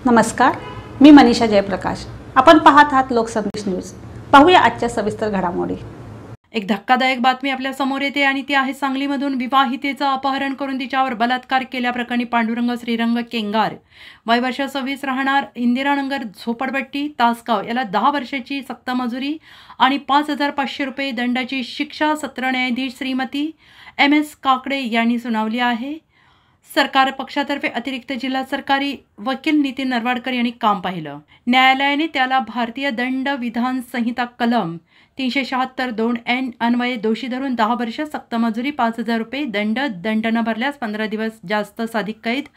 नमस्कार, मी मनीषा जयप्रकाश। आपण पाहत आहात लोकसंदेश न्यूज। पाहूया आजच्या सविस्तर घडामोडी। एक धक्कादायक बातमी आपल्या समोर येते आणि ती आहे सांगलीमधून विवाहितेचं अपहरण करून तिच्यावर बलात्कार केल्याप्रकरणी पांडुरंग श्रीरंग केंगार वय वर्ष 26 राहणार इंदिरानगर झोपडपट्टी तासगाव याला 10 वर्षाची सक्त मजुरी आणि 5,500 रुपये दंडाची शिक्षा सत्र न्यायाधीश श्रीमती MS काकडे यांनी सुनावली आहे। सरकार पक्षातर्फे अतिरिक्त जिल्हा सरकारी वकील नितीन नरवाडकर यांनी काम पाहिलं। न्यायालयाने त्याला भारतीय दंड विधान संहिता कलम 376(2)N अन्वये दोषी धरून 10 वर्ष सक्त मजुरी 5,000 रुपये दंड न भरल्यास 15 दिवस जास्त साधिक कैद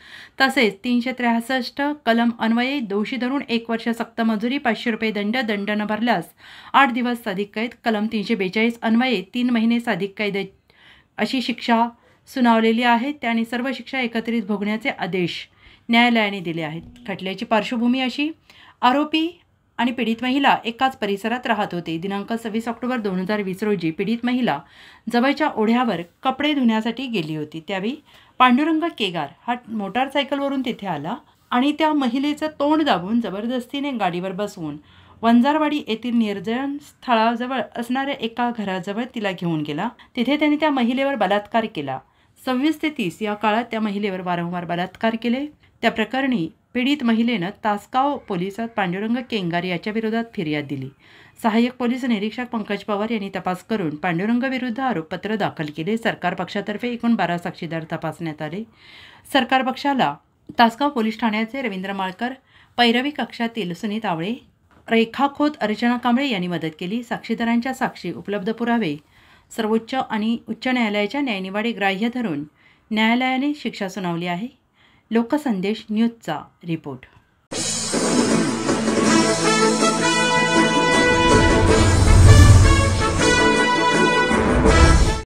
तसेच 363 कलम अन्वये दोषी धरून 1 वर्ष सक्त मजुरी 500 रुपये दंड न भरल्यास 8 दिवस साधिक कैद कलम 342 अन्वये 3 महिने साधिक कैद अशी शिक्षा सुनावलेली आहे। त्याने सर्व शिक्षा एकत्रित भोगण्याचे आदेश न्यायालयाने दिले आहेत। खटल्याची पार्श्वभूमी अशी, आरोपी आणि पीडित महिला एकाच परिसरात राहत होते। दिनांक 26 ऑक्टोबर 2020 रोजी पीडित महिला जवळच्या ओढ्यावर कपडे धुण्यासाठी गेली होती। त्यावेळी पांडुरंग केगार हा मोटारसायकलवरून तिथे आला आणि त्या महिलेचं तोंड दाबून जबरदस्तीने गाडीवर बसवून वंजारवाडी येथील निर्जन स्थळाजवळ असणाऱ्या एका घराजवळ तिला घेऊन गेला। तिथे त्याने त्या महिलेवर बलात्कार केला। 26 ते 30 या काळात त्या महिलेवर वारंवार बलात्कार केले। त्या प्रकरणी पीडित महिलेनं तासगाव पोलिसात पांडुरंग केंगार याच्या विरोधात फिर्याद दिली। सहाय्यक पोलीस निरीक्षक पंकज पवार यांनी तपास करून पांडुरंग विरुद्ध आरोपपत्र दाखल केले। सरकार पक्षातर्फे एकूण 12 साक्षीदार तपासण्यात आले। सरकार पक्षाला तासगाव पोलीस ठाण्याचे रवींद्र माळकर, पैरवी कक्षातील सुनीत आवळे, रेखा खोत, अर्चना कांबळे यांनी मदत केली। साक्षीदारांच्या साक्षी, उपलब्ध पुरावे सर्वोच्च आणि उच्च न्यायालयाच्या न्यायनिवाडे ग्राह्य धरून न्यायालयाने शिक्षा सुनावली आहे। लोकसंदेश न्यूजचा रिपोर्ट।